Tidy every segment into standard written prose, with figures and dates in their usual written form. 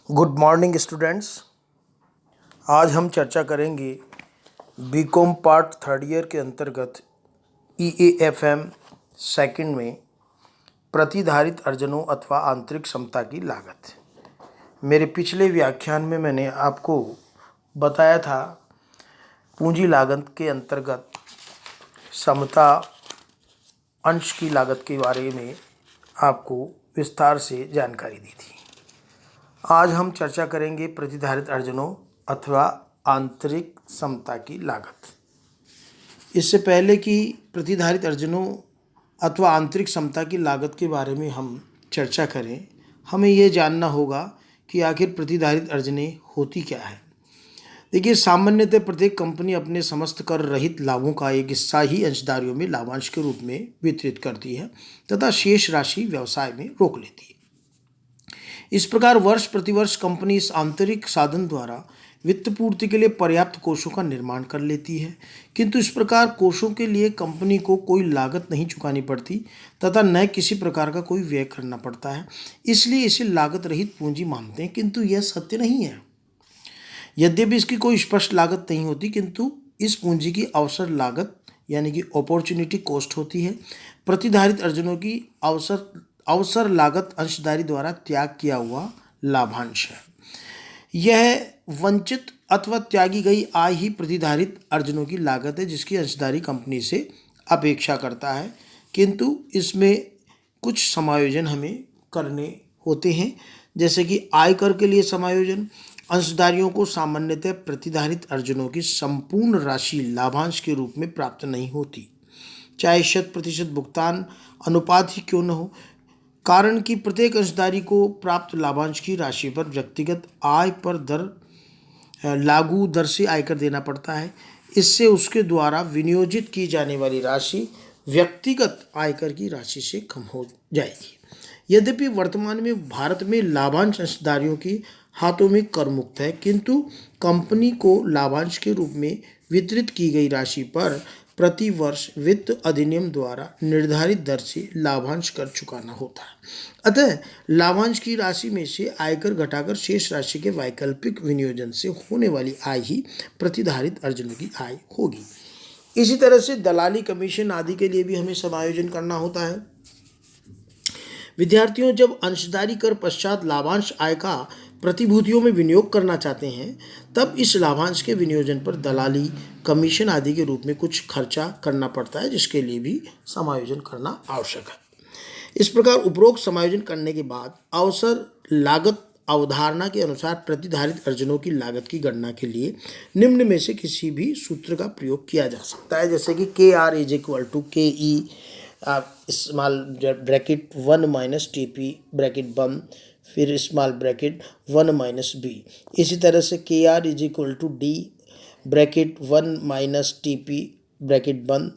Good morning students. आज हम चर्चा करेंगे बीकॉम पार्ट थर्ड ईयर के अंतर्गत EAFM सेकंड में प्रतिधारित अर्जनों अथवा आंतरिक क्षमता की लागत। मेरे पिछले व्याख्यान में मैंने आपको बताया था पूंजी लागत के अंतर्गत समता अंश की लागत के बारे में आपको विस्तार से जानकारी दी थी। आज हम चर्चा करेंगे प्रतिधारित अर्जनों अथवा आंतरिक समता की लागत। इससे पहले कि प्रतिधारित अर्जनों अथवा आंतरिक समता की लागत के बारे में हम चर्चा करें, हमें यह जानना होगा कि आखिर प्रतिधारित अर्जनें होती क्या है। देखिए, सामान्यतः प्रत्येक कंपनी अपने समस्त कर रहित लाभों का एक हिस्सा ही अंशधारियों में लाभांश के रूप में वितरित करती है तथा शेष राशि व्यवसाय में रोक लेती है। इस प्रकार वर्ष प्रतिवर्ष कंपनी इस आंतरिक साधन द्वारा वित्त पूर्ति के लिए पर्याप्त कोषों का निर्माण कर लेती है, किंतु इस प्रकार कोषों के लिए कंपनी को कोई लागत नहीं चुकानी पड़ती तथा न किसी प्रकार का कोई व्यय करना पड़ता है। इसलिए इसे लागत रहित पूंजी मानते हैं, किंतु यह सत्य नहीं है। यद्यपि इसकी कोई स्पष्ट लागत नहीं होती, किंतु इस पूंजी की अवसर लागत यानी कि अपॉर्चुनिटी कॉस्ट होती है। प्रतिधारित अर्जनों की अवसर लागत अंशधारी द्वारा त्याग किया हुआ लाभांश है। यह वंचित अथवा त्यागी गई आय ही प्रतिधारित अर्जनों की लागत है, जिसकी अंशधारी कंपनी से अपेक्षा करता है, किंतु इसमें कुछ समायोजन हमें करने होते हैं, जैसे कि आयकर के लिए समायोजन। अंशधारियों को सामान्यतः प्रतिधारित अर्जनों की संपूर्ण राशि लाभांश के रूप में प्राप्त नहीं होती, चाहे 100% भुगतान अनुपात ही क्यों न हो, कारण कि प्रत्येक अंशधारी को प्राप्त लाभांश की राशि पर व्यक्तिगत आय पर लागू दर से आयकर देना पड़ता है। इससे उसके द्वारा विनियोजित की जाने वाली राशि व्यक्तिगत आयकर की राशि से कम हो जाएगी। यद्यपि वर्तमान में भारत में लाभांश अंशधारियों के हाथों में कर मुक्त है, किंतु कंपनी को लाभांश के रूप में वितरित की गई राशि पर प्रति वर्ष वित्त अधिनियम द्वारा निर्धारित दर से लाभांश कर चुकाना होता है। अतः लाभांश की राशि में से आयकर घटाकर शेष राशि के वैकल्पिक विनियोजन से होने वाली आय ही प्रतिधारित अर्जनों की आय होगी। इसी तरह से दलाली, कमीशन आदि के लिए भी हमें समायोजन करना होता है। विद्यार्थियों, जब अंशधारी कर पश्चात लाभांश आय का प्रतिभूतियों में विनियोग करना चाहते हैं, तब इस लाभांश के विनियोजन पर दलाली, कमीशन आदि के रूप में कुछ खर्चा करना पड़ता है, जिसके लिए भी समायोजन करना आवश्यक है। इस प्रकार उपरोक्त समायोजन करने के बाद अवसर लागत अवधारणा के अनुसार प्रतिधारित अर्जनों की लागत की गणना के लिए निम्न में से किसी भी सूत्र का प्रयोग किया जा सकता है, जैसे कि KR = KE small bracket 1 - TP bracket बंद, फिर स्मॉल ब्रैकेट 1 - B। इसी तरह से KR = D bracket 1 - TP bracket बंद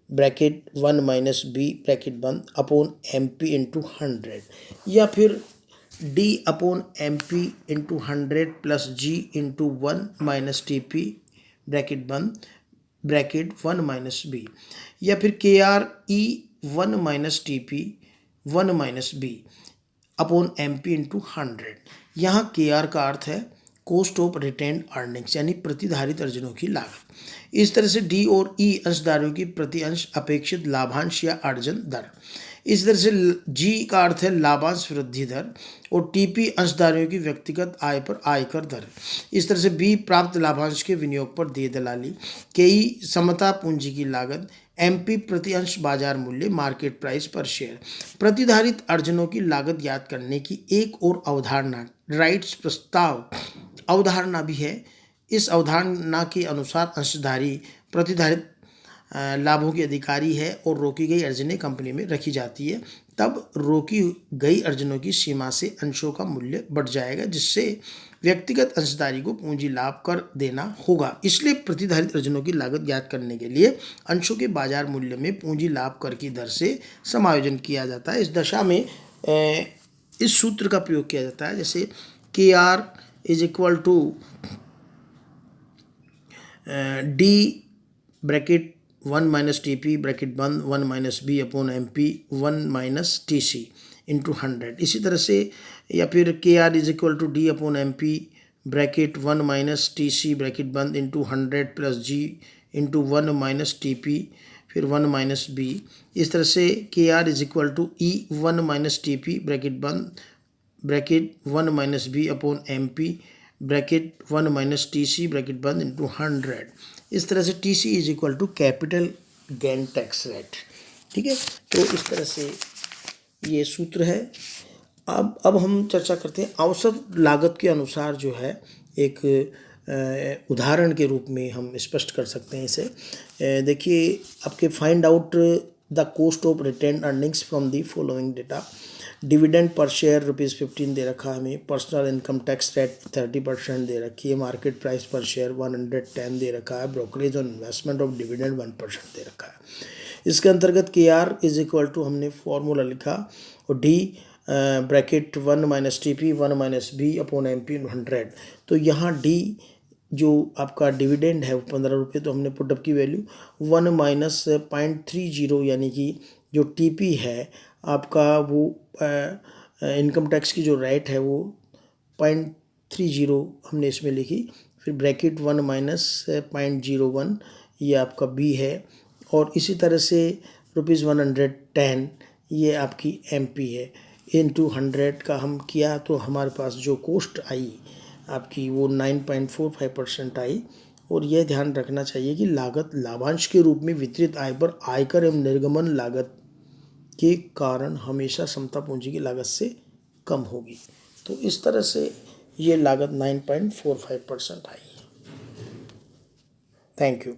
ब्रैकेट 1 - B ब्रैकेट बंद अपॉन MP × 100, या फिर D/MP × 100 + G × 1 - TP ब्रैकेट बंद ब्रैकेट 1 - B, या फिर KRE 1 - TP 1 - B upon MP × 100। यहाँ KR का अर्थ है कॉस्ट ऑफ रिटेन्ड अर्निंग्स, यानी प्रतिधारित अर्जनों की लागत। इस तरह से D और E अंशधारियों की प्रति अंश अपेक्षित लाभांश या अर्जन दर। इस तरह से G का अर्थ है लाभांश वृद्धि दर, और TP अंशधारियों की व्यक्तिगत आय पर आयकर दर। इस तरह से B प्राप्त लाभांश के विनियोग पर देय दलाली, KE समता पूंजी की लागत, MP प्रति अंश बाजार मूल्य मार्केट प्राइस पर शेयर। प्रतिधारित अर्जनों की लागत ज्ञात करने की एक और अवधारणा राइट्स प्रस्ताव अवधारणा भी है। इस अवधारणा के अनुसार अंशधारी प्रतिधारित लाभों के अधिकारी है और रोकी गई अर्जनें कंपनी में रखी जाती है। तब रोकी गई अर्जनों की सीमा से अंशों का मूल्य बढ़ जाएगा, जिससे व्यक्तिगत अंशधारी को पूंजी लाभ कर देना होगा। इसलिए प्रतिधारित अर्जनों की लागत ज्ञात करने के लिए अंशों के बाजार मूल्य में पूंजी लाभ कर की दर से समायोजन किया जाता है। इस दशा में इस सूत्र का प्रयोग किया जाता है, जैसे KR = D bracket 1 - TP bracket बंद 1 - B अपॉन MP 1 - TC × 100। इसी तरह से या फिर KR=D/MP bracket 1 minus TC bracket बंद into 100 plus G into 1 minus TP फिर 1 माइनस B। इस तरह से KR=E 1 माइनस TP ब्रैकेट बंद bracket 1 minus B/MP bracket 1 minus TC bracket बंद इंटू 100। इस तरह से TC capital gain tax rate. ठीक है, तो इस तरह से ये सूत्र है। अब हम चर्चा करते हैं औसत लागत के अनुसार जो है एक उदाहरण के रूप में हम स्पष्ट कर सकते हैं इसे। देखिए, आपके find out the cost of retained earnings from the following data. Dividend per share ₹15 दे रखा है हमें, पर्सनल इनकम टैक्स रेट 30% दे रखी है, मार्केट प्राइस पर शेयर 110 दे रखा है, brokerage on investment of dividend 1% दे रखा है। इसके अंतर्गत KR हमने फॉर्मूला लिखा और D bracket 1 minus TP 1 minus B/MP 100। तो यहाँ D जो आपका डिविडेंड है वो 15 रुपये, तो हमने पुटअप की वैल्यू 1 माइनस 0.30 यानी कि जो TP है आपका वो इनकम टैक्स की जो रेट है वो 0.30 हमने इसमें लिखी। फिर ब्रैकेट 1 माइनस 0.01 ये आपका B है, और इसी तरह से ₹110 ये आपकी MP है। इंटू 100 का हम किया तो हमारे पास जो कॉस्ट आई आपकी वो 9.45% आई। और यह ध्यान रखना चाहिए कि लागत लाभांश के रूप में वितरित आय पर आयकर एवं निर्गमन लागत के कारण हमेशा समता पूंजी की लागत से कम होगी। तो इस तरह से ये लागत 9.45% आई है। Thank you.